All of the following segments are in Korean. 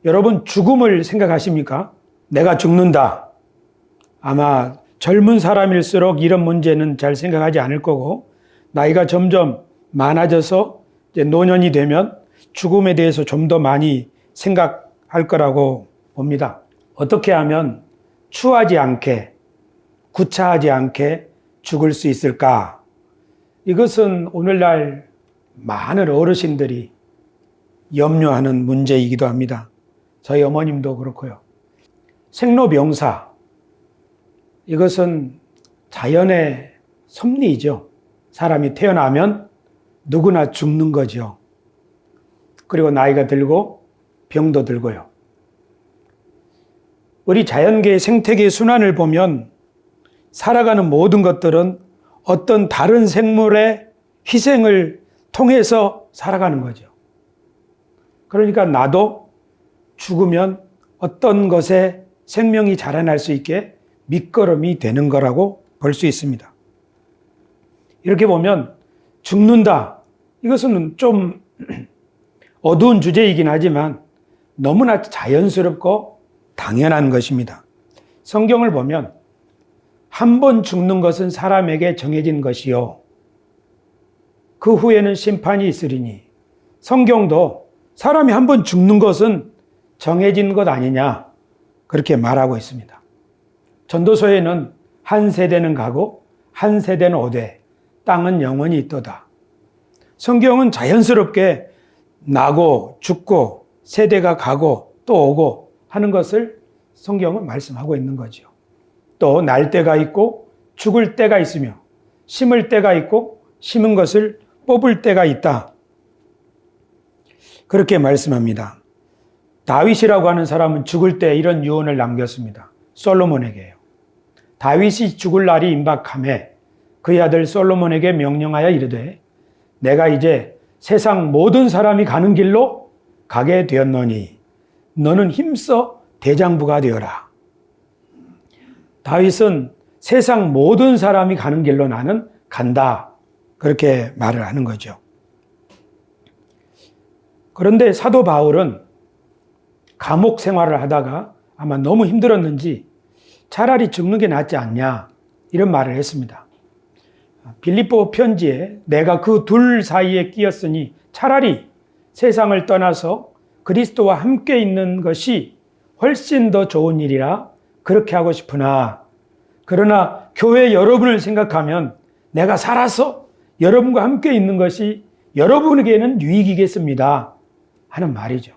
여러분 죽음을 생각하십니까? 내가 죽는다. 아마 젊은 사람일수록 이런 문제는 잘 생각하지 않을 거고 나이가 점점 많아져서 이제 노년이 되면 죽음에 대해서 좀 더 많이 생각할 거라고 봅니다. 어떻게 하면 추하지 않게, 구차하지 않게 죽을 수 있을까? 이것은 오늘날 많은 어르신들이 염려하는 문제이기도 합니다. 저희 어머님도 그렇고요. 생로병사, 이것은 자연의 섭리이죠. 사람이 태어나면 누구나 죽는 거죠. 그리고 나이가 들고 병도 들고요. 우리 자연계의 생태계의 순환을 보면 살아가는 모든 것들은 어떤 다른 생물의 희생을 통해서 살아가는 거죠. 그러니까 나도 죽으면 어떤 것에 생명이 자라날 수 있게 밑거름이 되는 거라고 볼 수 있습니다. 이렇게 보면 죽는다. 이것은 좀 어두운 주제이긴 하지만 너무나 자연스럽고 당연한 것입니다. 성경을 보면 한 번 죽는 것은 사람에게 정해진 것이요. 그 후에는 심판이 있으리니 성경도 사람이 한 번 죽는 것은 정해진 것 아니냐 그렇게 말하고 있습니다. 전도서에는 한 세대는 가고 한 세대는 오되 땅은 영원히 있도다. 성경은 자연스럽게 나고 죽고 세대가 가고 또 오고 하는 것을 성경은 말씀하고 있는 거죠. 또 날 때가 있고 죽을 때가 있으며 심을 때가 있고 심은 것을 뽑을 때가 있다. 그렇게 말씀합니다. 다윗이라고 하는 사람은 죽을 때 이런 유언을 남겼습니다. 솔로몬에게요. 다윗이 죽을 날이 임박하매 그의 아들 솔로몬에게 명령하여 이르되 내가 이제 세상 모든 사람이 가는 길로 가게 되었노니 너는 힘써 대장부가 되어라. 다윗은 세상 모든 사람이 가는 길로 나는 간다. 그렇게 말을 하는 거죠. 그런데 사도 바울은 감옥 생활을 하다가 아마 너무 힘들었는지 차라리 죽는 게 낫지 않냐 이런 말을 했습니다. 빌립보 편지에 내가 그 둘 사이에 끼었으니 차라리 세상을 떠나서 그리스도와 함께 있는 것이 훨씬 더 좋은 일이라 그렇게 하고 싶으나 그러나 교회 여러분을 생각하면 내가 살아서 여러분과 함께 있는 것이 여러분에게는 유익이겠습니다 하는 말이죠.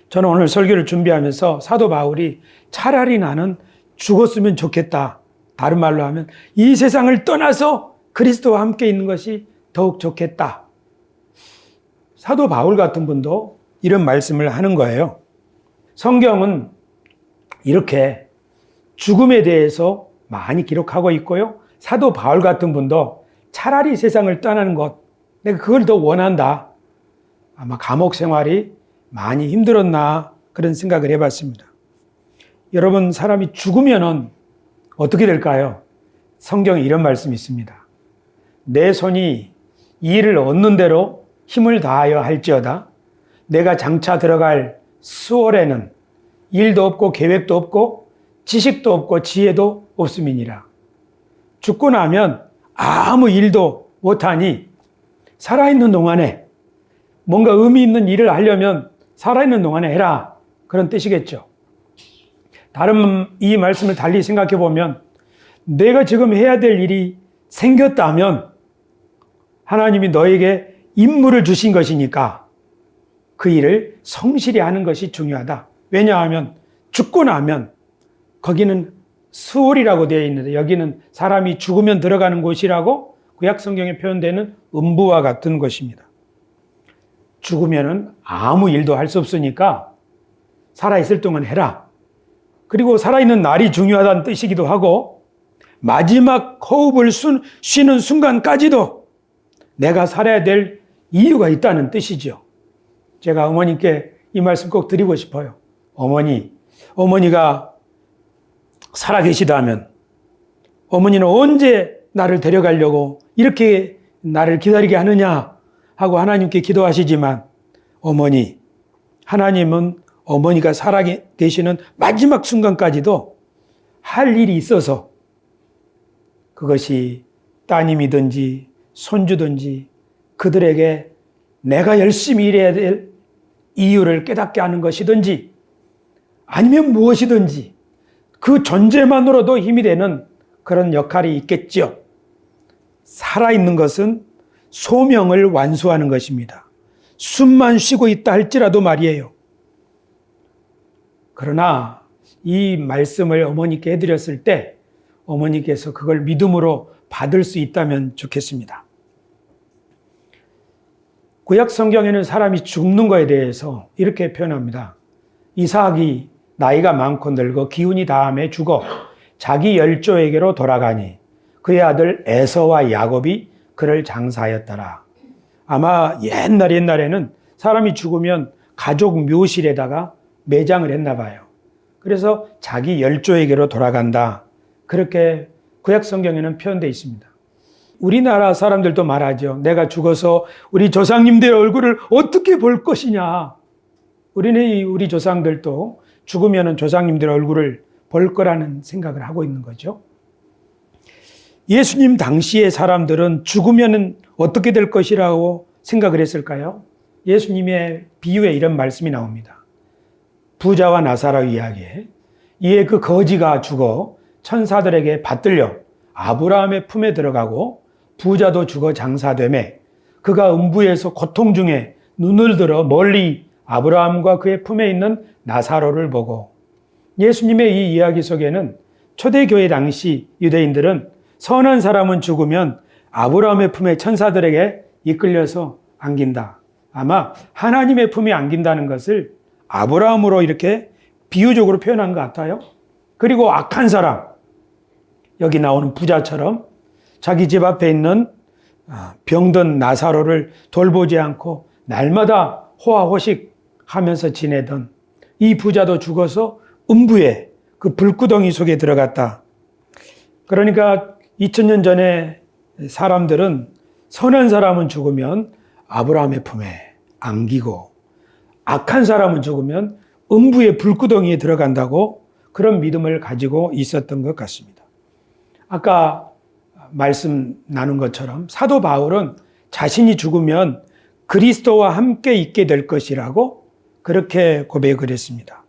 저는 오늘 설교를 준비하면서 사도 바울이 차라리 나는 죽었으면 좋겠다. 다른 말로 하면 이 세상을 떠나서 그리스도와 함께 있는 것이 더욱 좋겠다. 사도 바울 같은 분도 이런 말씀을 하는 거예요. 성경은 이렇게 죽음에 대해서 많이 기록하고 있고요. 사도 바울 같은 분도 차라리 세상을 떠나는 것, 내가 그걸 더 원한다. 아마 감옥 생활이 많이 힘들었나 그런 생각을 해봤습니다. 여러분, 사람이 죽으면은 어떻게 될까요? 성경에 이런 말씀이 있습니다. 내 손이 이 일을 얻는 대로 힘을 다하여 할지어다. 내가 장차 들어갈 수월에는 일도 없고 계획도 없고 지식도 없고 지혜도 없음이니라. 죽고 나면 아무 일도 못하니 살아있는 동안에 뭔가 의미 있는 일을 하려면 살아있는 동안에 해라. 그런 뜻이겠죠. 다른 이 말씀을 달리 생각해 보면 내가 지금 해야 될 일이 생겼다면 하나님이 너에게 임무를 주신 것이니까 그 일을 성실히 하는 것이 중요하다. 왜냐하면 죽고 나면 거기는 수월이라고 되어 있는데 여기는 사람이 죽으면 들어가는 곳이라고 구약 성경에 표현되는 음부와 같은 것입니다. 죽으면은 아무 일도 할 수 없으니까 살아있을 동안 해라. 그리고 살아있는 날이 중요하다는 뜻이기도 하고 마지막 호흡을 쉬는 순간까지도 내가 살아야 될 이유가 있다는 뜻이죠. 제가 어머니께 이 말씀 꼭 드리고 싶어요. 어머니가 살아계시다면 어머니는 언제 나를 데려가려고 이렇게 나를 기다리게 하느냐 하고 하나님께 기도하시지만 어머니, 하나님은 어머니가 살아계시는 마지막 순간까지도 할 일이 있어서 그것이 따님이든지 손주든지 그들에게 내가 열심히 일해야 될 이유를 깨닫게 하는 것이든지 아니면 무엇이든지 그 존재만으로도 힘이 되는 그런 역할이 있겠죠. 살아있는 것은 소명을 완수하는 것입니다. 숨만 쉬고 있다 할지라도 말이에요. 그러나 이 말씀을 어머니께 해드렸을 때 어머니께서 그걸 믿음으로 받을 수 있다면 좋겠습니다. 구약 성경에는 사람이 죽는 것에 대해서 이렇게 표현합니다. 이삭이 나이가 많고 늙어 기운이 다함에 죽어 자기 열조에게로 돌아가니 그의 아들 에서와 야곱이 그를 장사하였더라. 아마 옛날에는 사람이 죽으면 가족 묘실에다가 매장을 했나 봐요. 그래서 자기 열조에게로 돌아간다. 그렇게 구약 성경에는 표현되어 있습니다. 우리나라 사람들도 말하죠. 내가 죽어서 우리 조상님들의 얼굴을 어떻게 볼 것이냐. 우리 조상들도 죽으면 조상님들의 얼굴을 볼 거라는 생각을 하고 있는 거죠. 예수님 당시의 사람들은 죽으면 어떻게 될 것이라고 생각을 했을까요? 예수님의 비유에 이런 말씀이 나옵니다. 부자와 나사로 이야기에 이에 그 거지가 죽어 천사들에게 받들려 아브라함의 품에 들어가고 부자도 죽어 장사되매 그가 음부에서 고통 중에 눈을 들어 멀리 아브라함과 그의 품에 있는 나사로를 보고 예수님의 이 이야기 속에는 초대교회 당시 유대인들은 선한 사람은 죽으면 아브라함의 품에 천사들에게 이끌려서 안긴다. 아마 하나님의 품에 안긴다는 것을 아브라함으로 이렇게 비유적으로 표현한 것 같아요. 그리고 악한 사람, 여기 나오는 부자처럼 자기 집 앞에 있는 병든 나사로를 돌보지 않고 날마다 호화호식 하면서 지내던 이 부자도 죽어서 음부에 그 불구덩이 속에 들어갔다. 그러니까 2000년 전에 사람들은 선한 사람은 죽으면 아브라함의 품에 안기고 악한 사람은 죽으면 음부의 불구덩이에 들어간다고 그런 믿음을 가지고 있었던 것 같습니다. 아까 말씀 나눈 것처럼 사도 바울은 자신이 죽으면 그리스도와 함께 있게 될 것이라고 그렇게 고백을 했습니다.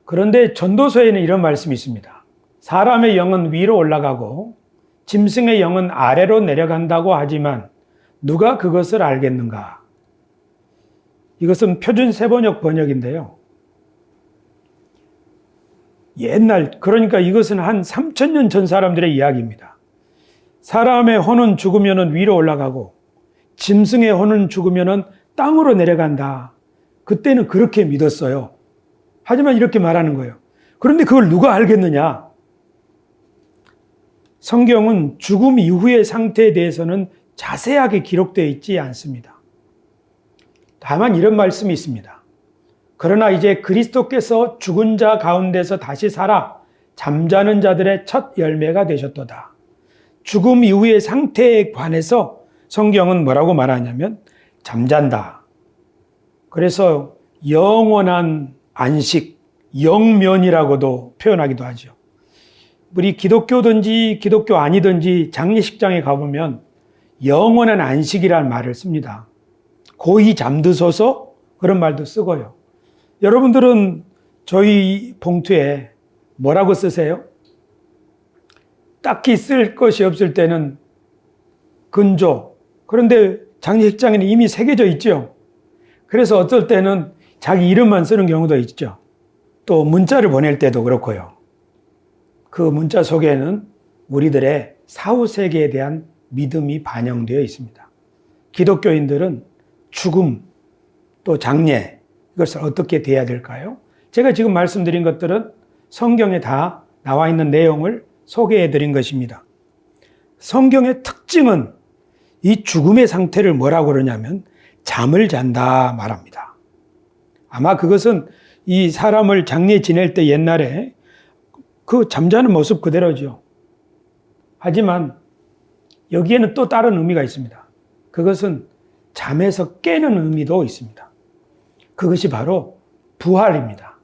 그런데 전도서에는 이런 말씀이 있습니다. 사람의 영은 위로 올라가고 짐승의 영은 아래로 내려간다고 하지만 누가 그것을 알겠는가? 이것은 표준 세번역 번역인데요. 그러니까 이것은 한 3000년 전 사람들의 이야기입니다. 사람의 혼은 죽으면 위로 올라가고 짐승의 혼은 죽으면 땅으로 내려간다. 그때는 그렇게 믿었어요. 하지만 이렇게 말하는 거예요. 그런데 그걸 누가 알겠느냐? 성경은 죽음 이후의 상태에 대해서는 자세하게 기록되어 있지 않습니다. 다만 이런 말씀이 있습니다. 그러나 이제 그리스도께서 죽은 자 가운데서 다시 살아 잠자는 자들의 첫 열매가 되셨도다. 죽음 이후의 상태에 관해서 성경은 뭐라고 말하냐면 잠잔다. 그래서 영원한 안식, 영면이라고도 표현하기도 하죠. 우리 기독교든지 기독교 아니든지 장례식장에 가보면 영원한 안식이라는 말을 씁니다. 고이 잠드소서 그런 말도 쓰고요. 여러분들은 저희 봉투에 뭐라고 쓰세요? 딱히 쓸 것이 없을 때는 근조. 그런데 장례식장에는 이미 새겨져 있죠. 그래서 어떨 때는 자기 이름만 쓰는 경우도 있죠. 또 문자를 보낼 때도 그렇고요. 그 문자 속에는 우리들의 사후세계에 대한 믿음이 반영되어 있습니다. 기독교인들은 죽음, 또 장례, 이것을 어떻게 대해야 될까요? 제가 지금 말씀드린 것들은 성경에 다 나와 있는 내용을 소개해 드린 것입니다. 성경의 특징은 이 죽음의 상태를 뭐라고 그러냐면 잠을 잔다 말합니다. 아마 그것은 이 사람을 장례 지낼 때 옛날에 그 잠자는 모습 그대로죠. 하지만 여기에는 또 다른 의미가 있습니다. 그것은 잠에서 깨는 의미도 있습니다. 그것이 바로 부활입니다.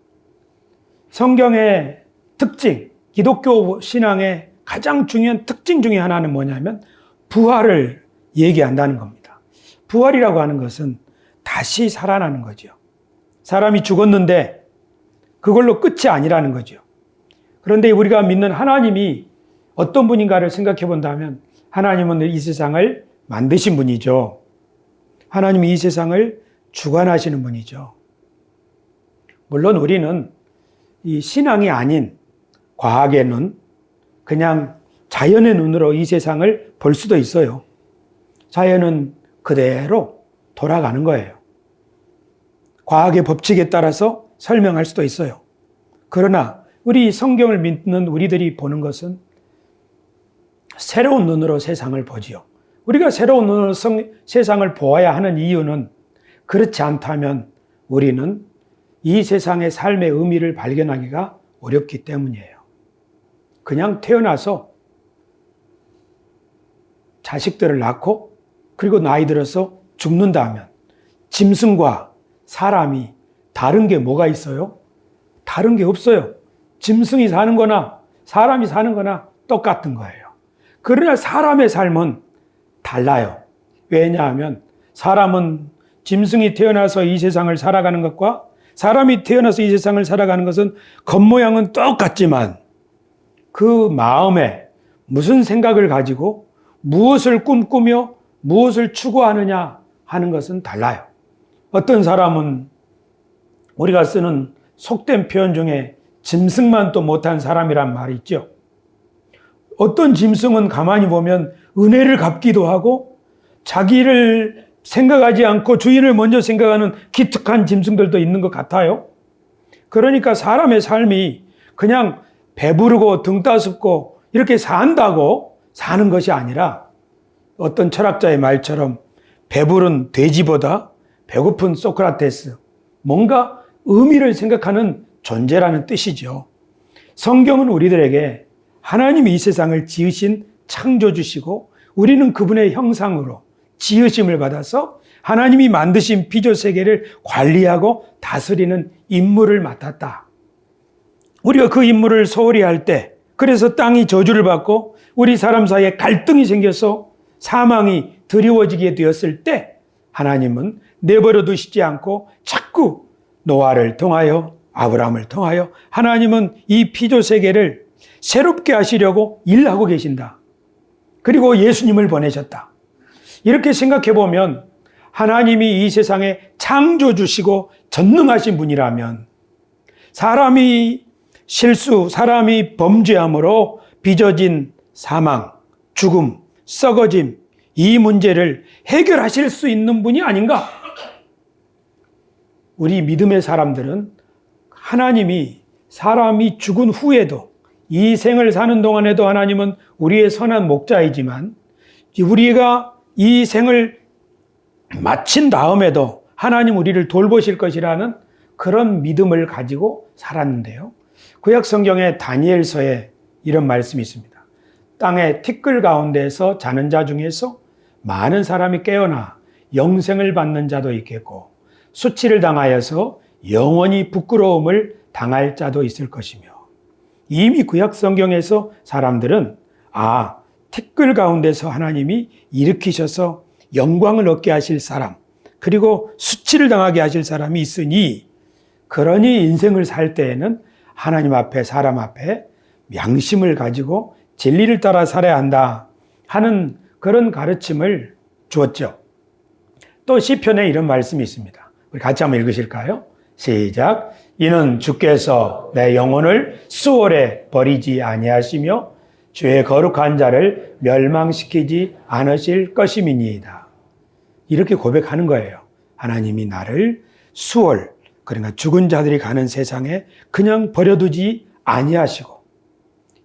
성경의 특징, 기독교 신앙의 가장 중요한 특징 중에 하나는 뭐냐면 부활을 얘기한다는 겁니다. 부활이라고 하는 것은 다시 살아나는 거죠. 사람이 죽었는데 그걸로 끝이 아니라는 거죠. 그런데 우리가 믿는 하나님이 어떤 분인가를 생각해 본다면 하나님은 이 세상을 만드신 분이죠. 하나님이 이 세상을 주관하시는 분이죠. 물론 우리는 이 신앙이 아닌 과학의 눈, 그냥 자연의 눈으로 이 세상을 볼 수도 있어요. 자연은 그대로 돌아가는 거예요. 과학의 법칙에 따라서 설명할 수도 있어요. 그러나 우리 성경을 믿는 우리들이 보는 것은 새로운 눈으로 세상을 보지요. 우리가 새로운 눈으로 세상을 보아야 하는 이유는 그렇지 않다면 우리는 이 세상의 삶의 의미를 발견하기가 어렵기 때문이에요. 그냥 태어나서 자식들을 낳고 그리고 나이 들어서 죽는다면 짐승과 사람이 다른 게 뭐가 있어요? 다른 게 없어요. 짐승이 사는 거나 사람이 사는 거나 똑같은 거예요. 그러나 사람의 삶은 달라요. 왜냐하면 사람은 짐승이 태어나서 이 세상을 살아가는 것과 사람이 태어나서 이 세상을 살아가는 것은 겉모양은 똑같지만 그 마음에 무슨 생각을 가지고 무엇을 꿈꾸며 무엇을 추구하느냐 하는 것은 달라요. 어떤 사람은 우리가 쓰는 속된 표현 중에 짐승만 또 못한 사람이란 말이 있죠. 어떤 짐승은 가만히 보면 은혜를 갚기도 하고 자기를 생각하지 않고 주인을 먼저 생각하는 기특한 짐승들도 있는 것 같아요. 그러니까 사람의 삶이 그냥 배부르고 등 따숩고 이렇게 산다고 사는 것이 아니라 어떤 철학자의 말처럼 배부른 돼지보다 배고픈 소크라테스, 뭔가 의미를 생각하는 존재라는 뜻이죠. 성경은 우리들에게 하나님이 이 세상을 지으신 창조주시고 우리는 그분의 형상으로 지으심을 받아서 하나님이 만드신 피조 세계를 관리하고 다스리는 임무를 맡았다. 우리가 그 임무를 소홀히 할 때, 그래서 땅이 저주를 받고 우리 사람 사이에 갈등이 생겨서 사망이 드리워지게 되었을 때 하나님은 내버려 두시지 않고 자꾸 노아를 통하여 아브라함을 통하여 하나님은 이 피조 세계를 새롭게 하시려고 일하고 계신다. 그리고 예수님을 보내셨다. 이렇게 생각해 보면 하나님이 이 세상에 창조주시고 전능하신 분이라면 사람이 실수, 사람이 범죄함으로 빚어진 사망, 죽음, 썩어짐, 이 문제를 해결하실 수 있는 분이 아닌가? 우리 믿음의 사람들은 하나님이 사람이 죽은 후에도 이 생을 사는 동안에도 하나님은 우리의 선한 목자이지만 우리가 이 생을 마친 다음에도 하나님 우리를 돌보실 것이라는 그런 믿음을 가지고 살았는데요. 구약 성경의 다니엘서에 이런 말씀이 있습니다. 땅의 티끌 가운데서 자는 자 중에서 많은 사람이 깨어나 영생을 받는 자도 있겠고 수치를 당하여서 영원히 부끄러움을 당할 자도 있을 것이며 이미 구약 성경에서 사람들은 티끌 가운데서 하나님이 일으키셔서 영광을 얻게 하실 사람 그리고 수치를 당하게 하실 사람이 있으니 그러니 인생을 살 때에는 하나님 앞에 사람 앞에 양심을 가지고 진리를 따라 살아야 한다 하는 그런 가르침을 주었죠. 또 시편에 이런 말씀이 있습니다. 우리 같이 한번 읽으실까요? 시작. 이는 주께서 내 영혼을 수월에 버리지 아니하시며 주의 거룩한 자를 멸망시키지 않으실 것임이니이다. 이렇게 고백하는 거예요. 하나님이 나를 수월, 그러니까 죽은 자들이 가는 세상에 그냥 버려두지 아니하시고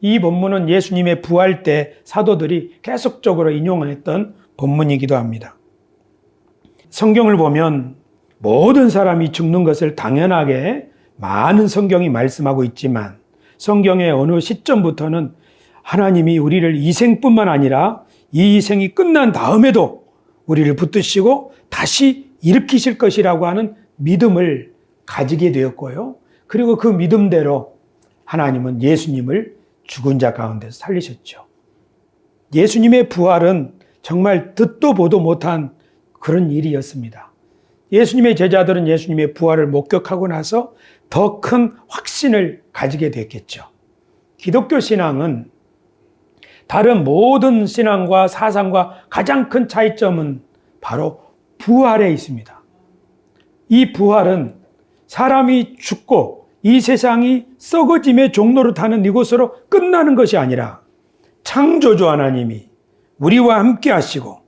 이 본문은 예수님의 부활 때 사도들이 계속적으로 인용했던 본문이기도 합니다. 성경을 보면 모든 사람이 죽는 것을 당연하게 많은 성경이 말씀하고 있지만 성경의 어느 시점부터는 하나님이 우리를 이 생뿐만 아니라 이 생이 끝난 다음에도 우리를 붙드시고 다시 일으키실 것이라고 하는 믿음을 가지게 되었고요. 그리고 그 믿음대로 하나님은 예수님을 죽은 자 가운데서 살리셨죠. 예수님의 부활은 정말 듣도 보도 못한 그런 일이었습니다. 예수님의 제자들은 예수님의 부활을 목격하고 나서 더 큰 확신을 가지게 됐겠죠. 기독교 신앙은 다른 모든 신앙과 사상과 가장 큰 차이점은 바로 부활에 있습니다. 이 부활은 사람이 죽고 이 세상이 썩어짐의 종로를 타는 이곳으로 끝나는 것이 아니라 창조주 하나님이 우리와 함께 하시고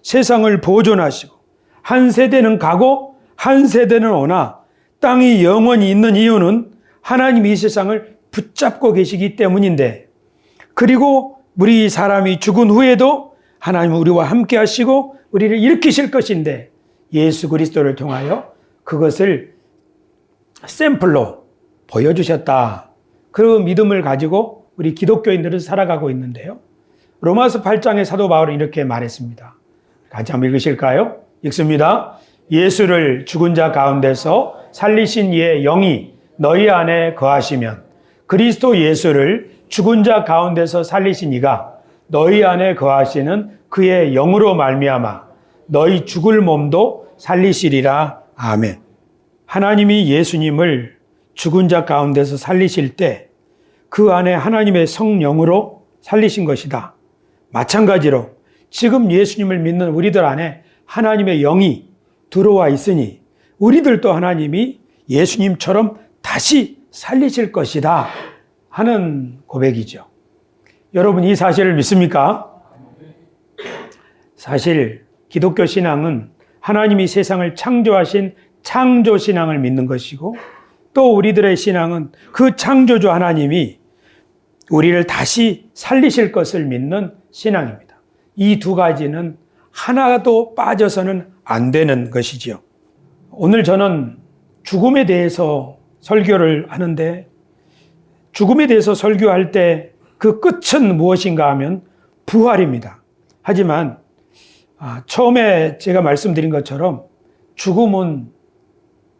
세상을 보존하시고 한 세대는 가고 한 세대는 오나 땅이 영원히 있는 이유는 하나님이 이 세상을 붙잡고 계시기 때문인데, 그리고 우리 사람이 죽은 후에도 하나님은 우리와 함께 하시고 우리를 일으키실 것인데 예수 그리스도를 통하여 그것을 샘플로 보여주셨다. 그 믿음을 가지고 우리 기독교인들은 살아가고 있는데요. 로마서 8장의 사도 바울은 이렇게 말했습니다. 같이 한번 읽으실까요? 읽습니다. 예수를 죽은 자 가운데서 살리신 이의 영이 너희 안에 거하시면 그리스도 예수를 죽은 자 가운데서 살리신 이가 너희 안에 거하시는 그의 영으로 말미암아 너희 죽을 몸도 살리시리라. 아멘. 하나님이 예수님을 죽은 자 가운데서 살리실 때 그 안에 하나님의 성령으로 살리신 것이다. 마찬가지로 지금 예수님을 믿는 우리들 안에 하나님의 영이 들어와 있으니 우리들도 하나님이 예수님처럼 다시 살리실 것이다 하는 고백이죠. 여러분, 이 사실을 믿습니까? 사실 기독교 신앙은 하나님이 세상을 창조하신 창조신앙을 믿는 것이고, 또 우리들의 신앙은 그 창조주 하나님이 우리를 다시 살리실 것을 믿는 신앙입니다. 이 두 가지는 하나도 빠져서는 안 되는 것이지요. 오늘 저는 죽음에 대해서 설교를 하는데, 죽음에 대해서 설교할 때 그 끝은 무엇인가 하면 부활입니다. 하지만 처음에 제가 말씀드린 것처럼 죽음은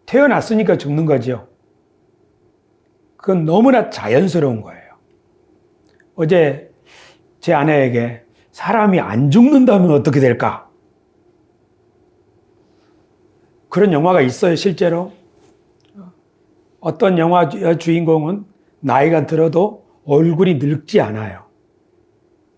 태어났으니까 죽는 거죠. 그건 너무나 자연스러운 거예요. 어제 제 아내에게 사람이 안 죽는다면 어떻게 될까? 그런 영화가 있어요, 실제로. 어떤 영화 주인공은 나이가 들어도 얼굴이 늙지 않아요.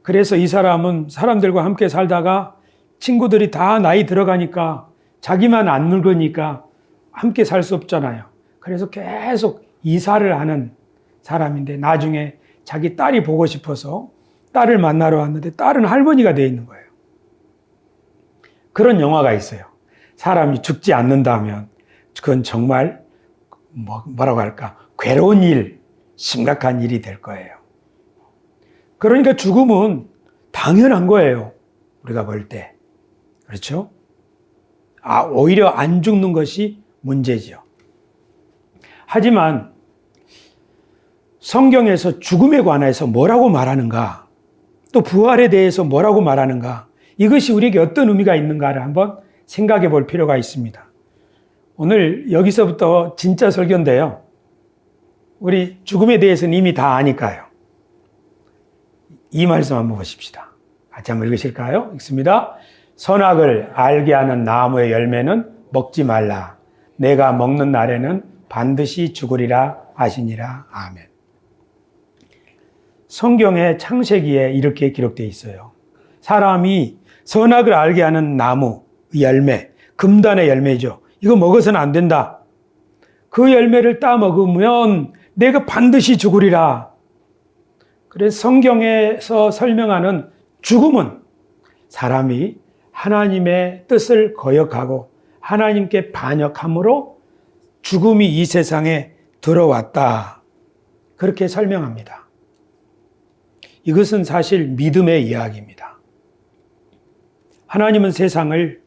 그래서 이 사람은 사람들과 함께 살다가 친구들이 다 나이 들어가니까 자기만 안 늙으니까 함께 살 수 없잖아요. 그래서 계속 이사를 하는 사람인데 나중에 자기 딸이 보고 싶어서 딸을 만나러 왔는데 딸은 할머니가 되어 있는 거예요. 그런 영화가 있어요. 사람이 죽지 않는다면 그건 정말 뭐라고 할까? 괴로운 일, 심각한 일이 될 거예요. 그러니까 죽음은 당연한 거예요. 우리가 볼 때. 그렇죠? 오히려 안 죽는 것이 문제죠. 하지만 성경에서 죽음에 관해서 뭐라고 말하는가, 또 부활에 대해서 뭐라고 말하는가, 이것이 우리에게 어떤 의미가 있는가를 한번 생각해 볼 필요가 있습니다. 오늘 여기서부터 진짜 설교인데요. 우리 죽음에 대해서는 이미 다 아니까요. 이 말씀 한번 보십시다. 같이 한번 읽으실까요? 읽습니다. 선악을 알게 하는 나무의 열매는 먹지 말라. 내가 먹는 날에는 반드시 죽으리라 하시니라. 아멘. 성경의 창세기에 이렇게 기록되어 있어요. 사람이 선악을 알게 하는 나무 열매, 금단의 열매죠. 이거 먹어서는 안 된다. 그 열매를 따먹으면 내가 반드시 죽으리라. 그래서 성경에서 설명하는 죽음은 사람이 하나님의 뜻을 거역하고 하나님께 반역함으로 죽음이 이 세상에 들어왔다. 그렇게 설명합니다. 이것은 사실 믿음의 이야기입니다. 하나님은 세상을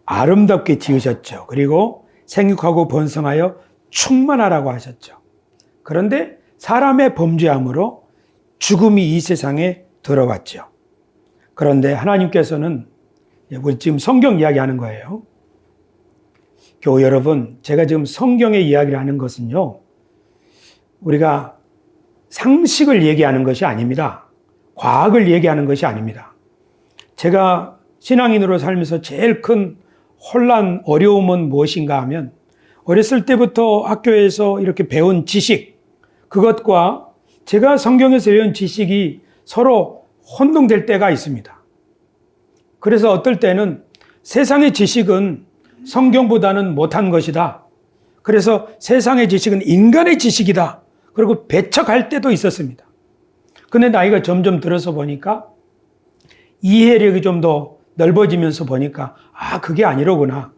아름답게 지으셨죠. 그리고 생육하고 번성하여 충만하라고 하셨죠. 그런데 사람의 범죄함으로 죽음이 이 세상에 들어왔죠. 그런데 하나님께서는 우리 지금 성경 이야기하는 거예요. 교우 여러분, 제가 지금 성경의 이야기를 하는 것은요, 우리가 상식을 얘기하는 것이 아닙니다. 과학을 얘기하는 것이 아닙니다. 제가 신앙인으로 살면서 제일 큰 혼란, 어려움은 무엇인가 하면 어렸을 때부터 학교에서 이렇게 배운 지식, 그것과 제가 성경에서 배운 지식이 서로 혼동될 때가 있습니다. 그래서 어떨 때는 세상의 지식은 성경보다는 못한 것이다. 그래서 세상의 지식은 인간의 지식이다. 그리고 배척할 때도 있었습니다. 근데 나이가 점점 들어서 보니까 이해력이 좀 더 넓어지면서 보니까 그게 아니로구나.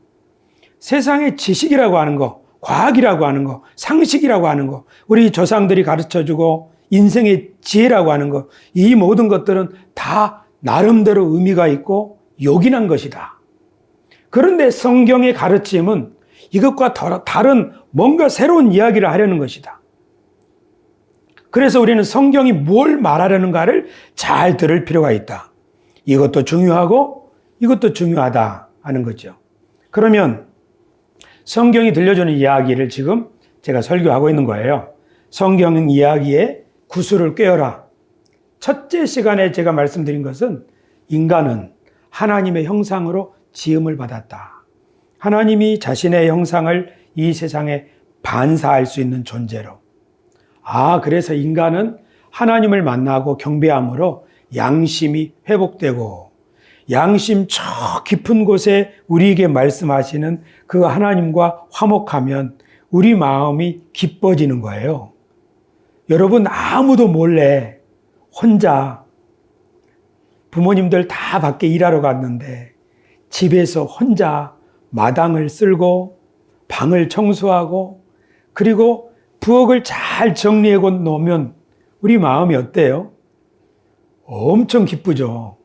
세상의 지식이라고 하는 거, 과학이라고 하는 거, 상식이라고 하는 거, 우리 조상들이 가르쳐주고 인생의 지혜라고 하는 거, 이 모든 것들은 다 나름대로 의미가 있고 요긴한 것이다. 그런데 성경의 가르침은 이것과 다른 뭔가 새로운 이야기를 하려는 것이다. 그래서 우리는 성경이 뭘 말하려는가를 잘 들을 필요가 있다. 이것도 중요하고 이것도 중요하다 하는 거죠. 그러면 성경이 들려주는 이야기를 지금 제가 설교하고 있는 거예요. 성경 이야기의 구슬을 꿰어라. 첫째 시간에 제가 말씀드린 것은 인간은 하나님의 형상으로 지음을 받았다. 하나님이 자신의 형상을 이 세상에 반사할 수 있는 존재로. 그래서 인간은 하나님을 만나고 경배함으로 양심이 회복되고 양심 저 깊은 곳에 우리에게 말씀하시는 그 하나님과 화목하면 우리 마음이 기뻐지는 거예요. 여러분, 아무도 몰래 혼자 부모님들 다 밖에 일하러 갔는데 집에서 혼자 마당을 쓸고 방을 청소하고 그리고 부엌을 잘 정리해 놓으면 우리 마음이 어때요? 엄청 기쁘죠.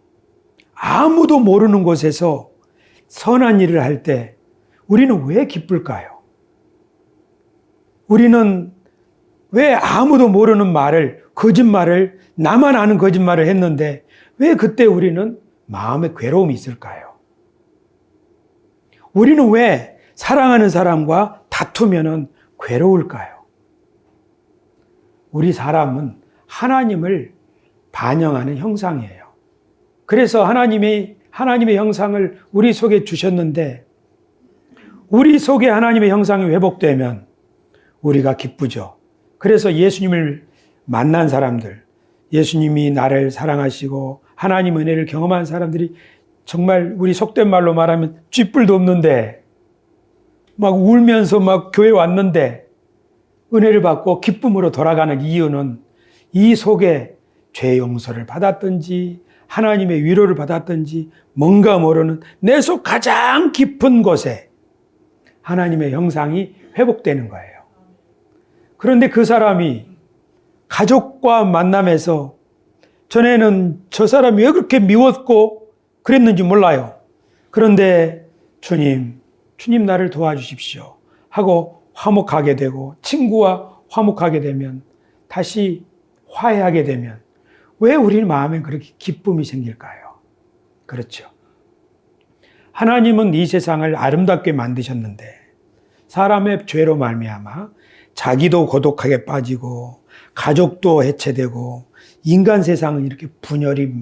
아무도 모르는 곳에서 선한 일을 할 때 우리는 왜 기쁠까요? 우리는 왜 아무도 모르는 거짓말을, 나만 아는 거짓말을 했는데 왜 그때 우리는 마음에 괴로움이 있을까요? 우리는 왜 사랑하는 사람과 다투면은 괴로울까요? 우리 사람은 하나님을 반영하는 형상이에요. 그래서 하나님의 형상을 우리 속에 주셨는데 우리 속에 하나님의 형상이 회복되면 우리가 기쁘죠. 그래서 예수님을 만난 사람들, 예수님이 나를 사랑하시고 하나님 은혜를 경험한 사람들이 정말 우리 속된 말로 말하면 쥐뿔도 없는데 막 울면서 막 교회 왔는데 은혜를 받고 기쁨으로 돌아가는 이유는 이 속에 죄 용서를 받았든지 하나님의 위로를 받았든지 뭔가 모르는 내 속 가장 깊은 곳에 하나님의 형상이 회복되는 거예요. 그런데 그 사람이 가족과 만남에서 전에는 저 사람이 왜 그렇게 미웠고 그랬는지 몰라요. 그런데 주님 나를 도와주십시오 하고 화목하게 되고 친구와 화목하게 되면 다시 화해하게 되면 왜 우리 마음에 그렇게 기쁨이 생길까요? 그렇죠. 하나님은 이 세상을 아름답게 만드셨는데 사람의 죄로 말미암아 자기도 고독하게 빠지고 가족도 해체되고 인간 세상은 이렇게 분열이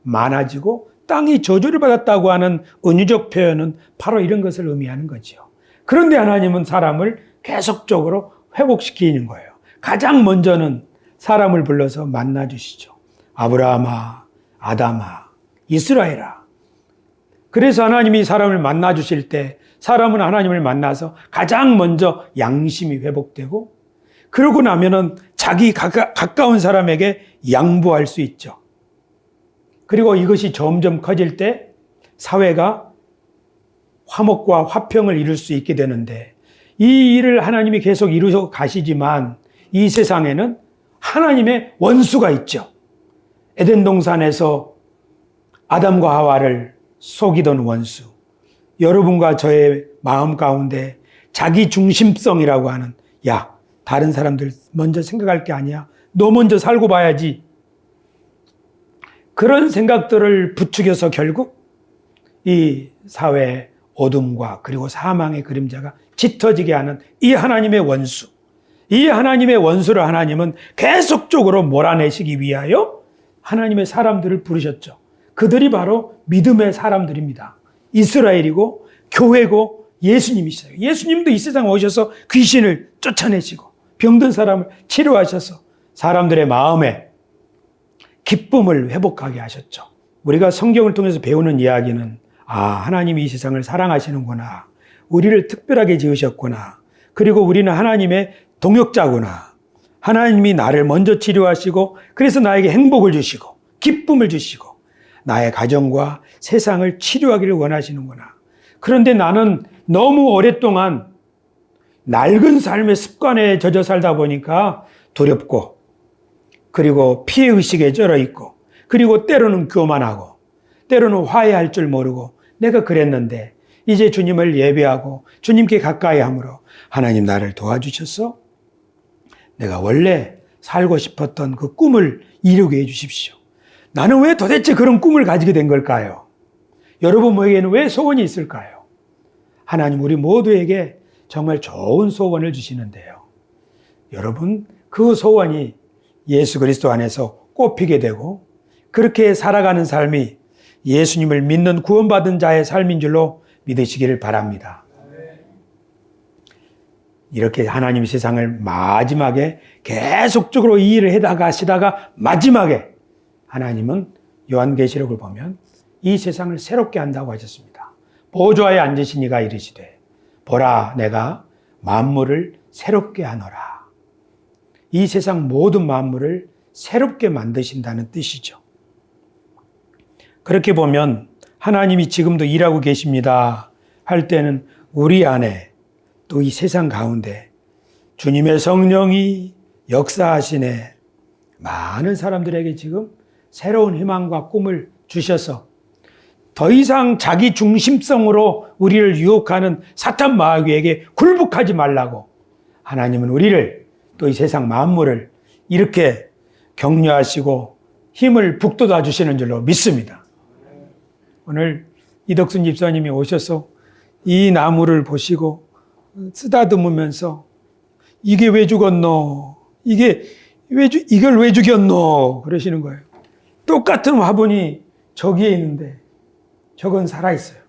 많아지고 땅이 저주를 받았다고 하는 은유적 표현은 바로 이런 것을 의미하는 거죠. 그런데 하나님은 사람을 계속적으로 회복시키는 거예요. 가장 먼저는 사람을 불러서 만나 주시죠. 아브라함아, 아담아, 이스라엘아. 그래서 하나님이 사람을 만나 주실 때 사람은 하나님을 만나서 가장 먼저 양심이 회복되고 그러고 나면은 자기 가까운 사람에게 양보할 수 있죠. 그리고 이것이 점점 커질 때 사회가 화목과 화평을 이룰 수 있게 되는데 이 일을 하나님이 계속 이루어 가시지만 이 세상에는 하나님의 원수가 있죠. 에덴 동산에서 아담과 하와를 속이던 원수, 여러분과 저의 마음 가운데 자기 중심성이라고 하는 다른 사람들 먼저 생각할 게 아니야. 너 먼저 살고 봐야지. 그런 생각들을 부추겨서 결국 이 사회에 어둠과 그리고 사망의 그림자가 짙어지게 하는 이 하나님의 원수, 이 하나님의 원수를 하나님은 계속적으로 몰아내시기 위하여 하나님의 사람들을 부르셨죠. 그들이 바로 믿음의 사람들입니다. 이스라엘이고 교회고 예수님이시죠. 예수님도 이 세상에 오셔서 귀신을 쫓아내시고 병든 사람을 치료하셔서 사람들의 마음에 기쁨을 회복하게 하셨죠. 우리가 성경을 통해서 배우는 이야기는 하나님이 이 세상을 사랑하시는구나. 우리를 특별하게 지으셨구나. 그리고 우리는 하나님의 동역자구나. 하나님이 나를 먼저 치료하시고 그래서 나에게 행복을 주시고 기쁨을 주시고 나의 가정과 세상을 치료하기를 원하시는구나. 그런데 나는 너무 오랫동안 낡은 삶의 습관에 젖어 살다 보니까 두렵고 그리고 피해의식에 쩔어 있고 그리고 때로는 교만하고 때로는 화해할 줄 모르고 내가 그랬는데 이제 주님을 예배하고 주님께 가까이 함으로 하나님 나를 도와주셔서 내가 원래 살고 싶었던 그 꿈을 이루게 해주십시오. 나는 왜 도대체 그런 꿈을 가지게 된 걸까요? 여러분에게는 왜 소원이 있을까요? 하나님 우리 모두에게 정말 좋은 소원을 주시는데요. 여러분 그 소원이 예수 그리스도 안에서 꽃피게 되고 그렇게 살아가는 삶이 예수님을 믿는 구원받은 자의 삶인 줄로 믿으시기를 바랍니다. 이렇게 하나님 세상을 마지막에 계속적으로 이 일을 해나가시다가 마지막에 하나님은 요한계시록을 보면 이 세상을 새롭게 한다고 하셨습니다. 보좌에 앉으신 이가 이르시되 보라 내가 만물을 새롭게 하노라. 이 세상 모든 만물을 새롭게 만드신다는 뜻이죠. 그렇게 보면 하나님이 지금도 일하고 계십니다 할 때는 우리 안에 또 이 세상 가운데 주님의 성령이 역사하시네. 많은 사람들에게 지금 새로운 희망과 꿈을 주셔서 더 이상 자기 중심성으로 우리를 유혹하는 사탄 마귀에게 굴복하지 말라고 하나님은 우리를 또 이 세상 만물을 이렇게 격려하시고 힘을 북돋아 주시는 줄로 믿습니다. 오늘 이덕순 집사님이 오셔서 이 나무를 보시고 쓰다듬으면서 이게 왜 죽었노? 이걸 왜 죽였노? 그러시는 거예요. 똑같은 화분이 저기에 있는데 저건 살아있어요.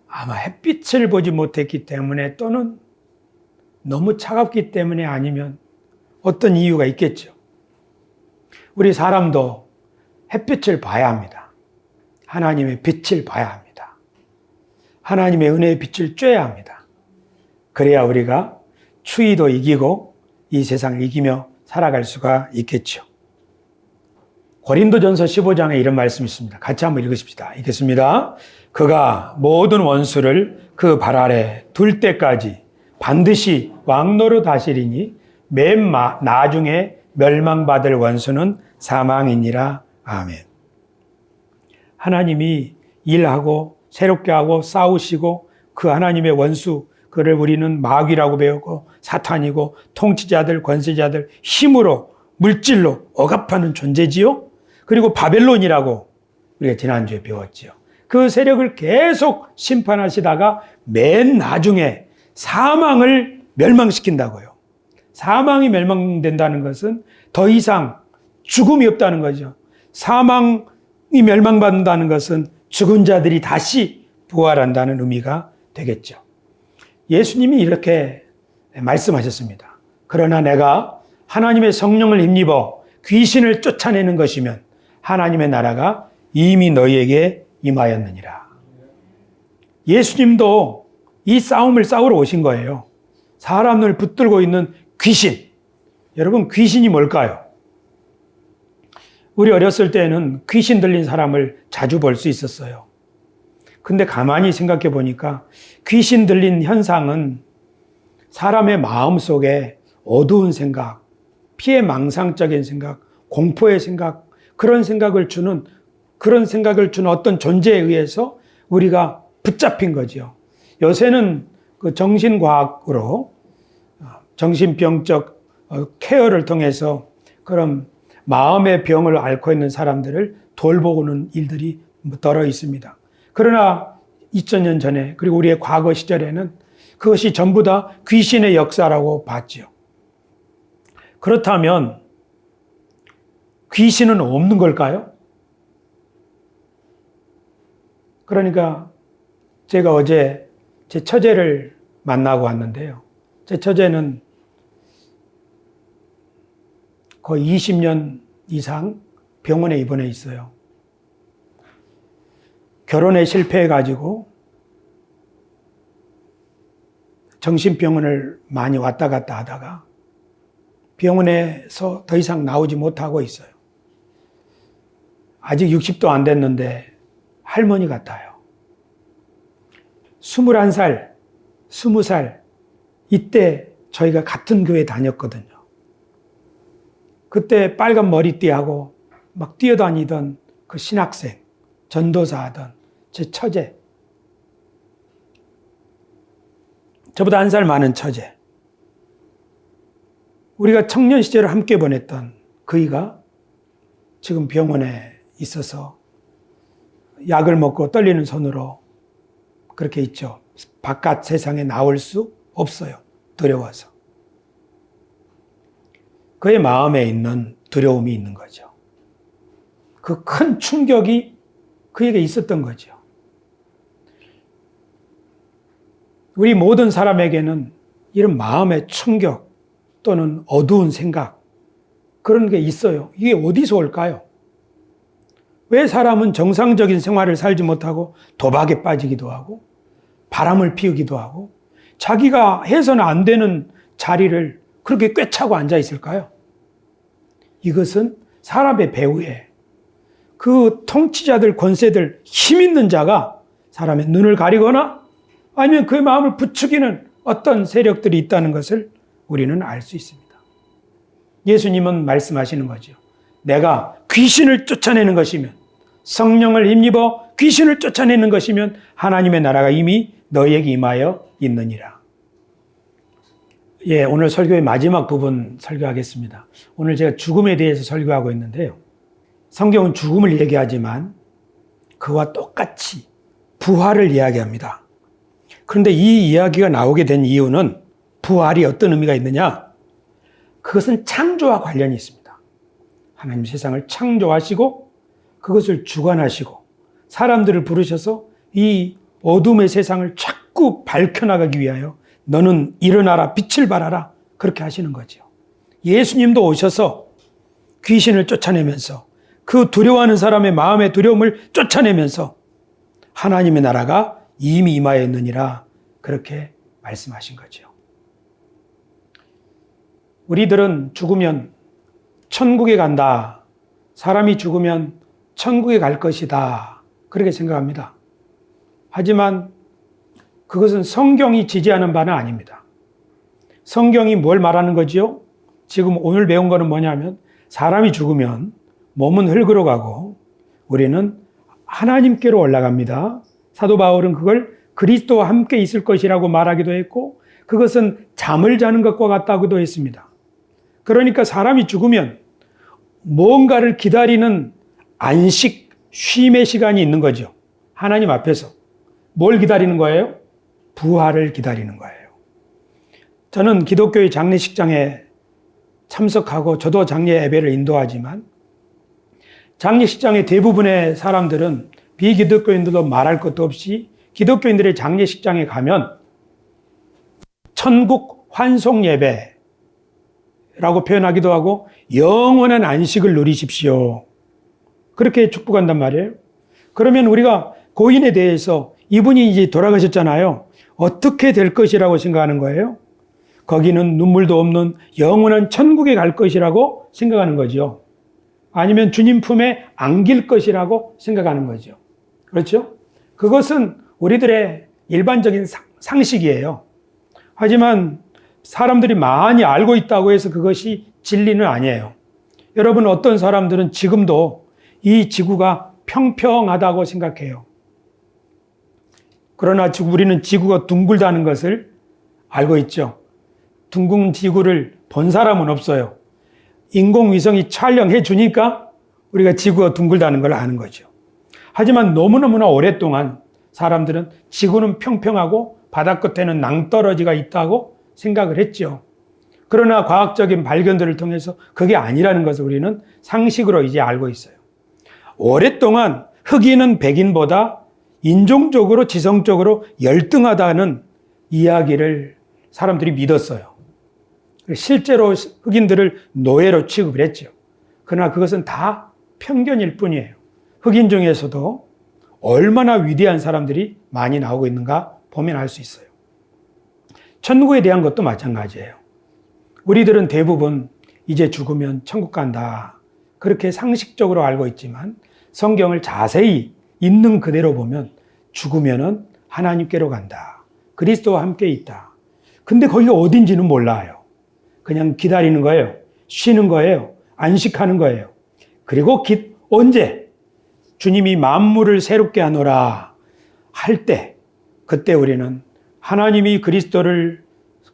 아마 햇빛을 보지 못했기 때문에 또는 너무 차갑기 때문에 아니면 어떤 이유가 있겠죠. 우리 사람도 햇빛을 봐야 합니다. 하나님의 빛을 봐야 합니다. 하나님의 은혜의 빛을 쬐야 합니다. 그래야 우리가 추위도 이기고 이 세상을 이기며 살아갈 수가 있겠죠. 고린도전서 15장에 이런 말씀이 있습니다. 같이 한번 읽으십시다. 읽겠습니다. 그가 모든 원수를 그 발 아래 둘 때까지 반드시 왕노릇 하시리니 맨 나중에 멸망받을 원수는 사망이니라. 아멘. 하나님이 일하고 새롭게 하고 싸우시고 그 하나님의 원수, 그를 우리는 마귀라고 배우고 사탄이고 통치자들, 권세자들, 힘으로 물질로 억압하는 존재지요. 그리고 바벨론이라고 우리가 지난주에 배웠지요. 그 세력을 계속 심판하시다가 맨 나중에 사망을 멸망시킨다고요. 사망이 멸망된다는 것은 더 이상 죽음이 없다는 거죠. 사망이 멸망받는다는 것은 죽은 자들이 다시 부활한다는 의미가 되겠죠. 예수님이 이렇게 말씀하셨습니다. 그러나 내가 하나님의 성령을 힘입어 귀신을 쫓아내는 것이면 하나님의 나라가 이미 너희에게 임하였느니라. 예수님도 이 싸움을 싸우러 오신 거예요. 사람을 붙들고 있는 귀신. 여러분, 귀신이 뭘까요? 우리 어렸을 때는 귀신 들린 사람을 자주 볼 수 있었어요. 근데 가만히 생각해 보니까 귀신 들린 현상은 사람의 마음 속에 어두운 생각, 피해망상적인 생각, 공포의 생각, 그런 생각을 주는 어떤 존재에 의해서 우리가 붙잡힌 거죠. 요새는 그 정신과학으로 정신병적 케어를 통해서 그런 마음의 병을 앓고 있는 사람들을 돌보는 일들이 떨어 있습니다. 그러나 2000년 전에 그리고 우리의 과거 시절에는 그것이 전부 다 귀신의 역사라고 봤죠. 그렇다면 귀신은 없는 걸까요? 그러니까 제가 어제 제 처제를 만나고 왔는데요. 제 처제는 거의 20년 이상 병원에 입원해 있어요. 결혼에 실패해가지고 정신병원을 많이 왔다 갔다 하다가 병원에서 더 이상 나오지 못하고 있어요. 아직 60도 안 됐는데 할머니 같아요. 21살, 20살 이때 저희가 같은 교회 다녔거든요. 그때 빨간 머리띠하고 막 뛰어다니던 그 신학생, 전도사 하던 제 처제. 저보다 1살 많은 처제. 우리가 청년 시절을 함께 보냈던 그이가 지금 병원에 있어서 약을 먹고 떨리는 손으로 그렇게 있죠. 바깥 세상에 나올 수 없어요. 두려워서. 그의 마음에 있는 두려움이 있는 거죠. 그 큰 충격이 그에게 있었던 거죠. 우리 모든 사람에게는 이런 마음의 충격 또는 어두운 생각 그런 게 있어요. 이게 어디서 올까요? 왜 사람은 정상적인 생활을 살지 못하고 도박에 빠지기도 하고 바람을 피우기도 하고 자기가 해서는 안 되는 자리를 그렇게 꿰차고 앉아 있을까요? 이것은 사람의 배후에 그 통치자들, 권세들, 힘 있는 자가 사람의 눈을 가리거나 아니면 그의 마음을 부추기는 어떤 세력들이 있다는 것을 우리는 알 수 있습니다. 예수님은 말씀하시는 거죠. 내가 귀신을 쫓아내는 것이면, 성령을 힘입어 귀신을 쫓아내는 것이면 하나님의 나라가 이미 너희에게 임하여 있느니라. 오늘 설교의 마지막 부분 설교하겠습니다. 오늘 제가 죽음에 대해서 설교하고 있는데요. 성경은 죽음을 얘기하지만 그와 똑같이 부활을 이야기합니다. 그런데 이 이야기가 나오게 된 이유는 부활이 어떤 의미가 있느냐? 그것은 창조와 관련이 있습니다. 하나님 세상을 창조하시고 그것을 주관하시고 사람들을 부르셔서 이 어둠의 세상을 자꾸 밝혀나가기 위하여 너는 일어나라, 빛을 발하라 그렇게 하시는 거죠. 예수님도 오셔서 귀신을 쫓아내면서 그 두려워하는 사람의 마음의 두려움을 쫓아내면서 하나님의 나라가 이미 임하여 있느니라 그렇게 말씀하신 거죠. 우리들은 죽으면 천국에 간다. 사람이 죽으면 천국에 갈 것이다. 그렇게 생각합니다. 하지만 그것은 성경이 지지하는 바는 아닙니다. 성경이 뭘 말하는 거지요? 지금 오늘 배운 거는 뭐냐면 사람이 죽으면 몸은 흙으로 가고 우리는 하나님께로 올라갑니다. 사도 바울은 그걸 그리스도와 함께 있을 것이라고 말하기도 했고 그것은 잠을 자는 것과 같다고도 했습니다. 그러니까 사람이 죽으면 뭔가를 기다리는 안식, 쉼의 시간이 있는 거죠. 하나님 앞에서. 뭘 기다리는 거예요? 부활을 기다리는 거예요. 저는 기독교의 장례식장에 참석하고 저도 장례 예배를 인도하지만 장례식장의 대부분의 사람들은 비기독교인들도 말할 것도 없이 기독교인들의 장례식장에 가면 천국 환송 예배라고 표현하기도 하고 영원한 안식을 누리십시오. 그렇게 축복한단 말이에요. 그러면 우리가 고인에 대해서 이분이 이제 돌아가셨잖아요. 어떻게 될 것이라고 생각하는 거예요? 거기는 눈물도 없는 영원한 천국에 갈 것이라고 생각하는 거죠. 아니면 주님 품에 안길 것이라고 생각하는 거죠. 그렇죠? 그것은 우리들의 일반적인 상식이에요. 하지만 사람들이 많이 알고 있다고 해서 그것이 진리는 아니에요. 여러분, 어떤 사람들은 지금도 이 지구가 평평하다고 생각해요. 그러나 우리는 지구가 둥글다는 것을 알고 있죠. 둥근 지구를 본 사람은 없어요. 인공위성이 촬영해 주니까 우리가 지구가 둥글다는 걸 아는 거죠. 하지만 너무너무나 오랫동안 사람들은 지구는 평평하고 바다 끝에는 낭떠러지가 있다고 생각을 했죠. 그러나 과학적인 발견들을 통해서 그게 아니라는 것을 우리는 상식으로 이제 알고 있어요. 오랫동안 흑인은 백인보다 인종적으로 지성적으로 열등하다는 이야기를 사람들이 믿었어요. 실제로 흑인들을 노예로 취급을 했죠. 그러나 그것은 다 편견일 뿐이에요. 흑인 중에서도 얼마나 위대한 사람들이 많이 나오고 있는가 보면 알 수 있어요. 천국에 대한 것도 마찬가지예요. 우리들은 대부분 이제 죽으면 천국 간다, 그렇게 상식적으로 알고 있지만 성경을 자세히 있는 그대로 보면 죽으면은 하나님께로 간다, 그리스도와 함께 있다. 근데 거기가 어딘지는 몰라요. 그냥 기다리는 거예요. 쉬는 거예요. 안식하는 거예요. 그리고 언제 주님이 만물을 새롭게 하노라 할 때, 그때 우리는 하나님이 그리스도를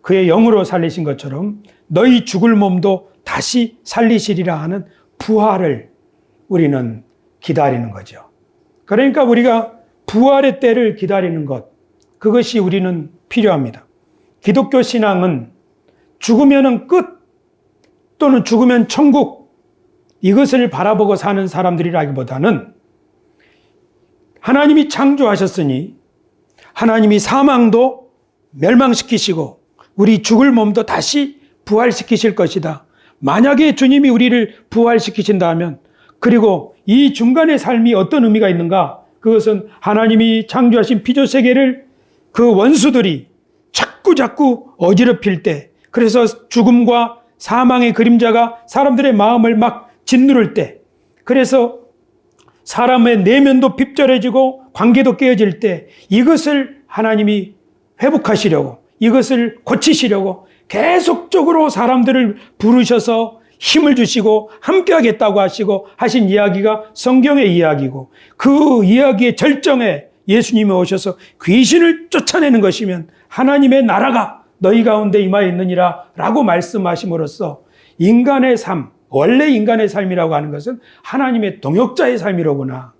그의 영으로 살리신 것처럼 너희 죽을 몸도 다시 살리시리라 하는 부활을 우리는 기다리는 거죠. 그러니까 우리가 부활의 때를 기다리는 것, 그것이 우리는 필요합니다. 기독교 신앙은 죽으면은 끝, 또는 죽으면 천국, 이것을 바라보고 사는 사람들이라기보다는 하나님이 창조하셨으니 하나님이 사망도 멸망시키시고 우리 죽을 몸도 다시 부활시키실 것이다. 만약에 주님이 우리를 부활시키신다면, 그리고 이 중간의 삶이 어떤 의미가 있는가? 그것은 하나님이 창조하신 피조세계를 그 원수들이 자꾸 어지럽힐 때, 그래서 죽음과 사망의 그림자가 사람들의 마음을 막 짓누를 때, 그래서 사람의 내면도 핍절해지고 관계도 깨어질 때, 이것을 하나님이 회복하시려고, 이것을 고치시려고 계속적으로 사람들을 부르셔서 힘을 주시고 함께 하겠다고 하신 이야기가 성경의 이야기고, 그 이야기의 절정에 예수님이 오셔서 귀신을 쫓아내는 것이면 하나님의 나라가 너희 가운데 임하여 있느니라 라고 말씀하심으로써 인간의 삶, 원래 인간의 삶이라고 하는 것은 하나님의 동역자의 삶이로구나.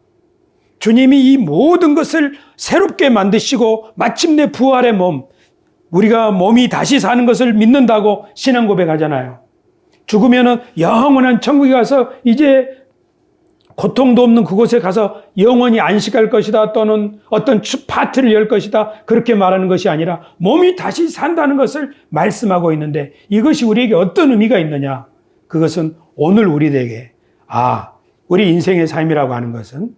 주님이 이 모든 것을 새롭게 만드시고 마침내 부활의 몸, 우리가 몸이 다시 사는 것을 믿는다고 신앙 고백하잖아요. 죽으면은 영원한 천국에 가서 이제 고통도 없는 그곳에 가서 영원히 안식할 것이다, 또는 어떤 파티를 열 것이다, 그렇게 말하는 것이 아니라 몸이 다시 산다는 것을 말씀하고 있는데, 이것이 우리에게 어떤 의미가 있느냐? 그것은 오늘 우리에게 우리 인생의 삶이라고 하는 것은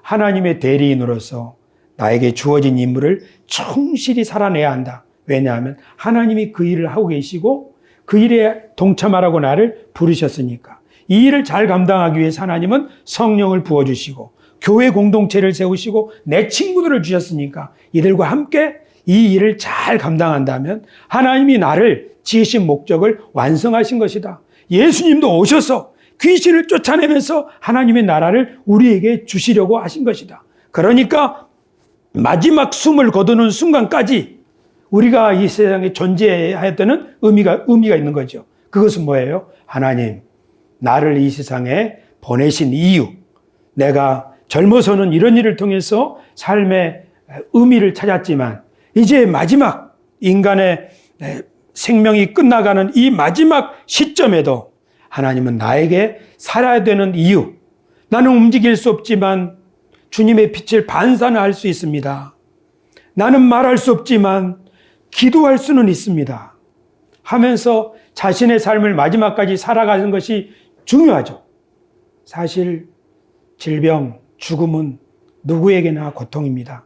하나님의 대리인으로서 나에게 주어진 임무를 충실히 살아내야 한다. 왜냐하면 하나님이 그 일을 하고 계시고 그 일에 동참하라고 나를 부르셨으니까. 이 일을 잘 감당하기 위해서 하나님은 성령을 부어주시고 교회 공동체를 세우시고 내 친구들을 주셨으니까 이들과 함께 이 일을 잘 감당한다면 하나님이 나를 지으신 목적을 완성하신 것이다. 예수님도 오셔서 귀신을 쫓아내면서 하나님의 나라를 우리에게 주시려고 하신 것이다. 그러니까 마지막 숨을 거두는 순간까지 우리가 이 세상에 존재해야 되는 의미가 있는 거죠. 그것은 뭐예요? 하나님, 나를 이 세상에 보내신 이유, 내가 젊어서는 이런 일을 통해서 삶의 의미를 찾았지만 이제 마지막 인간의 생명이 끝나가는 이 마지막 시점에도 하나님은 나에게 살아야 되는 이유, 나는 움직일 수 없지만 주님의 빛을 반사할 수 있습니다. 나는 말할 수 없지만 기도할 수는 있습니다. 하면서 자신의 삶을 마지막까지 살아가는 것이 중요하죠. 사실 질병, 죽음은 누구에게나 고통입니다.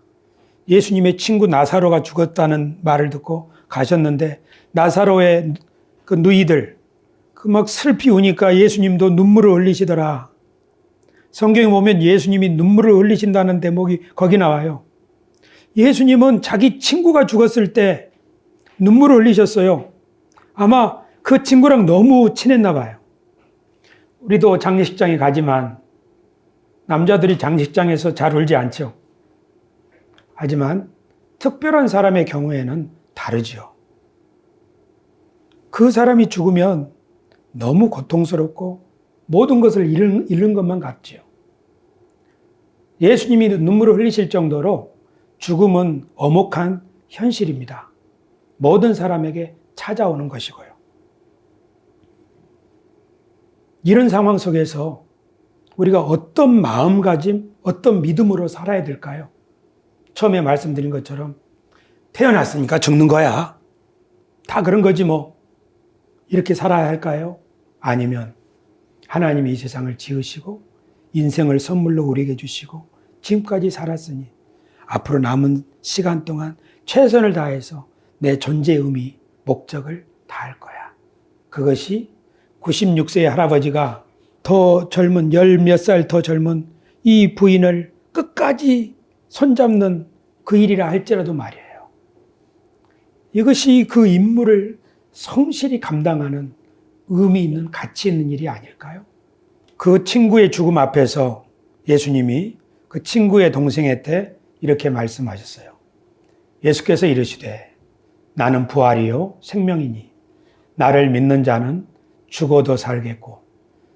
예수님의 친구 나사로가 죽었다는 말을 듣고 가셨는데 나사로의 그 누이들 그 막 슬피 우니까 예수님도 눈물을 흘리시더라. 성경에 보면 예수님이 눈물을 흘리신다는 대목이 거기 나와요. 예수님은 자기 친구가 죽었을 때 눈물을 흘리셨어요. 아마 그 친구랑 너무 친했나 봐요. 우리도 장례식장에 가지만 남자들이 장례식장에서 잘 울지 않죠. 하지만 특별한 사람의 경우에는 다르죠. 그 사람이 죽으면 너무 고통스럽고 모든 것을 잃은 것만 같죠. 예수님이 눈물을 흘리실 정도로 죽음은 엄혹한 현실입니다. 모든 사람에게 찾아오는 것이고요. 이런 상황 속에서 우리가 어떤 마음가짐, 어떤 믿음으로 살아야 될까요? 처음에 말씀드린 것처럼 태어났으니까 죽는 거야. 다 그런 거지 뭐. 이렇게 살아야 할까요? 아니면 하나님이 이 세상을 지으시고 인생을 선물로 우리에게 주시고 지금까지 살았으니 앞으로 남은 시간 동안 최선을 다해서 내 존재의 의미, 목적을 다할 거야. 그것이 96세의 할아버지가 더 젊은, 열 몇 살 더 젊은 이 부인을 끝까지 손잡는 그 일이라 할지라도 말이에요. 이것이 그 임무를 성실히 감당하는 의미 있는, 가치 있는 일이 아닐까요? 그 친구의 죽음 앞에서 예수님이 그 친구의 동생한테 이렇게 말씀하셨어요. 예수께서 이르시되 나는 부활이요 생명이니 나를 믿는 자는 죽어도 살겠고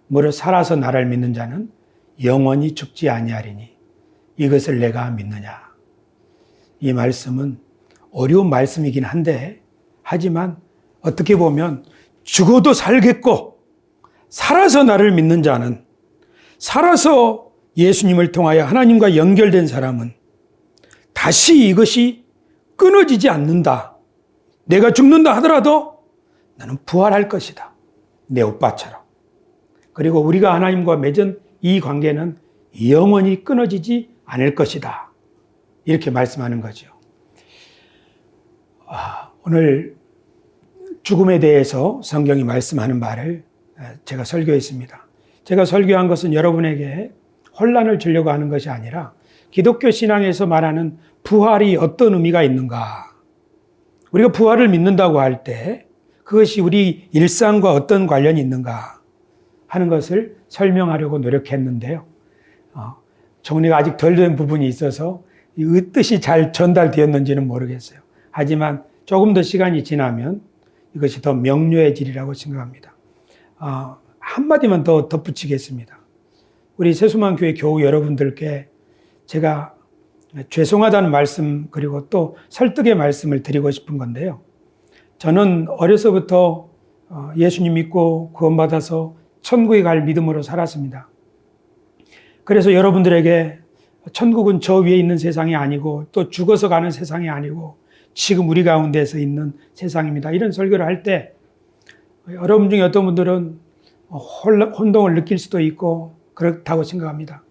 무릇 살아서 나를 믿는 자는 영원히 죽지 아니하리니 이것을 내가 믿느냐. 이 말씀은 어려운 말씀이긴 한데 하지만 어떻게 보면 죽어도 살겠고 살아서 나를 믿는 자는, 살아서 예수님을 통하여 하나님과 연결된 사람은 다시 이것이 끊어지지 않는다. 내가 죽는다 하더라도 나는 부활할 것이다. 내 오빠처럼. 그리고 우리가 하나님과 맺은 이 관계는 영원히 끊어지지 않을 것이다. 이렇게 말씀하는 거죠. 오늘 죽음에 대해서 성경이 말씀하는 말을 제가 설교했습니다. 제가 설교한 것은 여러분에게 혼란을 주려고 하는 것이 아니라 기독교 신앙에서 말하는 부활이 어떤 의미가 있는가. 우리가 부활을 믿는다고 할 때 그것이 우리 일상과 어떤 관련이 있는가 하는 것을 설명하려고 노력했는데요. 정리가 아직 덜 된 부분이 있어서 이 뜻이 잘 전달되었는지는 모르겠어요. 하지만 조금 더 시간이 지나면 이것이 더 명료해지리라고 생각합니다. 한마디만 더 덧붙이겠습니다. 우리 세수만교회 교우 여러분들께 제가 죄송하다는 말씀 그리고 또 설득의 말씀을 드리고 싶은 건데요. 저는 어려서부터 예수님 믿고 구원받아서 천국에 갈 믿음으로 살았습니다. 그래서 여러분들에게 천국은 저 위에 있는 세상이 아니고 또 죽어서 가는 세상이 아니고 지금 우리 가운데서 있는 세상입니다. 이런 설교를 할 때 여러분 중에 어떤 분들은 혼동을 느낄 수도 있고 그렇다고 생각합니다.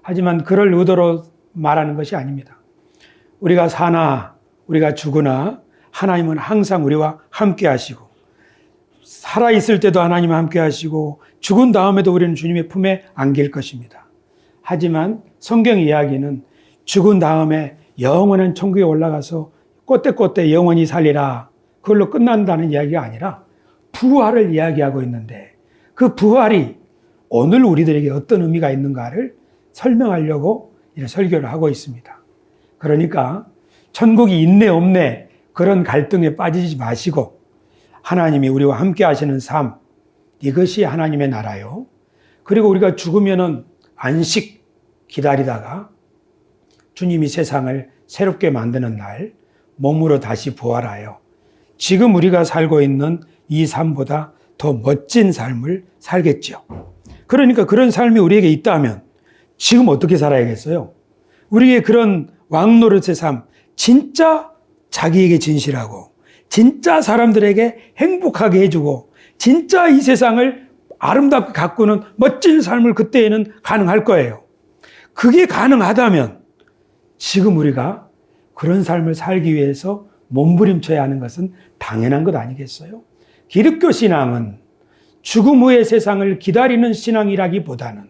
하지만 그럴 의도로 말하는 것이 아닙니다. 우리가 사나 우리가 죽으나 하나님은 항상 우리와 함께 하시고 살아있을 때도 하나님과 함께 하시고 죽은 다음에도 우리는 주님의 품에 안길 것입니다. 하지만 성경 이야기는 죽은 다음에 영원한 천국에 올라가서 꽃대꽃대 영원히 살리라 그걸로 끝난다는 이야기가 아니라 부활을 이야기하고 있는데 그 부활이 오늘 우리들에게 어떤 의미가 있는가를 설명하려고 이런 설교를 하고 있습니다. 그러니까 천국이 있네 없네 그런 갈등에 빠지지 마시고 하나님이 우리와 함께 하시는 삶, 이것이 하나님의 나라요. 그리고 우리가 죽으면은 안식 기다리다가 주님이 세상을 새롭게 만드는 날 몸으로 다시 부활하여 지금 우리가 살고 있는 이 삶보다 더 멋진 삶을 살겠죠. 그러니까 그런 삶이 우리에게 있다면 지금 어떻게 살아야겠어요? 우리의 그런 왕노릇의 삶, 진짜 자기에게 진실하고 진짜 사람들에게 행복하게 해주고 진짜 이 세상을 아름답게 가꾸는 멋진 삶을 그때에는 가능할 거예요. 그게 가능하다면 지금 우리가 그런 삶을 살기 위해서 몸부림쳐야 하는 것은 당연한 것 아니겠어요? 기독교 신앙은 죽음 후의 세상을 기다리는 신앙이라기보다는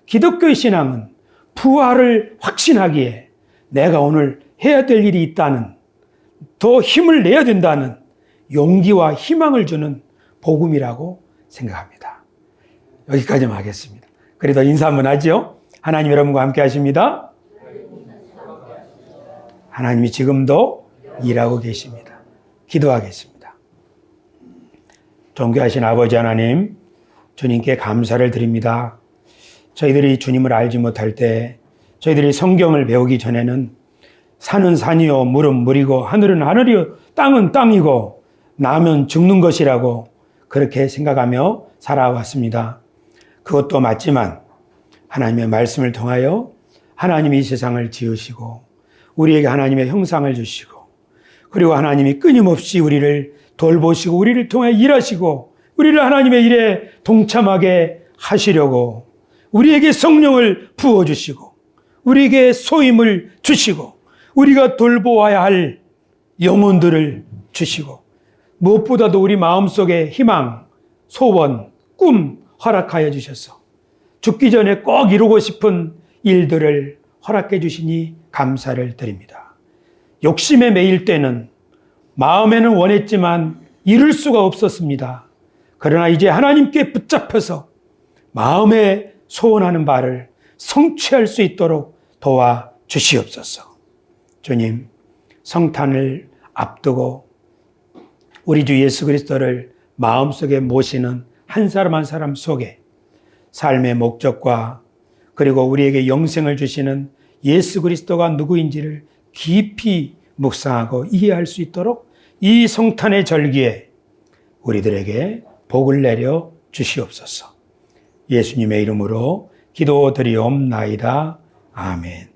기독교의 신앙은 부활을 확신하기에 내가 오늘 해야 될 일이 있다는, 더 힘을 내야 된다는 용기와 희망을 주는 복음이라고 생각합니다. 여기까지만 하겠습니다. 그래도 인사 한번 하죠. 하나님 여러분과 함께 하십니다. 하나님이 지금도 일하고 계십니다. 기도하겠습니다. 존귀하신 아버지 하나님, 주님께 감사를 드립니다. 저희들이 주님을 알지 못할 때, 저희들이 성경을 배우기 전에는 산은 산이요 물은 물이고 하늘은 하늘이요 땅은 땅이고 나면 죽는 것이라고 그렇게 생각하며 살아왔습니다. 그것도 맞지만 하나님의 말씀을 통하여 하나님이 이 세상을 지으시고 우리에게 하나님의 형상을 주시고 그리고 하나님이 끊임없이 우리를 돌보시고 우리를 통해 일하시고 우리를 하나님의 일에 동참하게 하시려고 우리에게 성령을 부어주시고 우리에게 소임을 주시고 우리가 돌보아야 할 영혼들을 주시고 무엇보다도 우리 마음속에 희망, 소원, 꿈 허락하여 주셔서 죽기 전에 꼭 이루고 싶은 일들을 허락해 주시니 감사를 드립니다. 욕심에 매일 때는 마음에는 원했지만 이룰 수가 없었습니다. 그러나 이제 하나님께 붙잡혀서 마음에 소원하는 바를 성취할 수 있도록 도와주시옵소서. 주님, 성탄을 앞두고 우리 주 예수 그리스도를 마음속에 모시는 한 사람 한 사람 속에 삶의 목적과 그리고 우리에게 영생을 주시는 예수 그리스도가 누구인지를 깊이 묵상하고 이해할 수 있도록 이 성탄의 절기에 우리들에게 복을 내려 주시옵소서. 예수님의 이름으로 기도드리옵나이다. 아멘.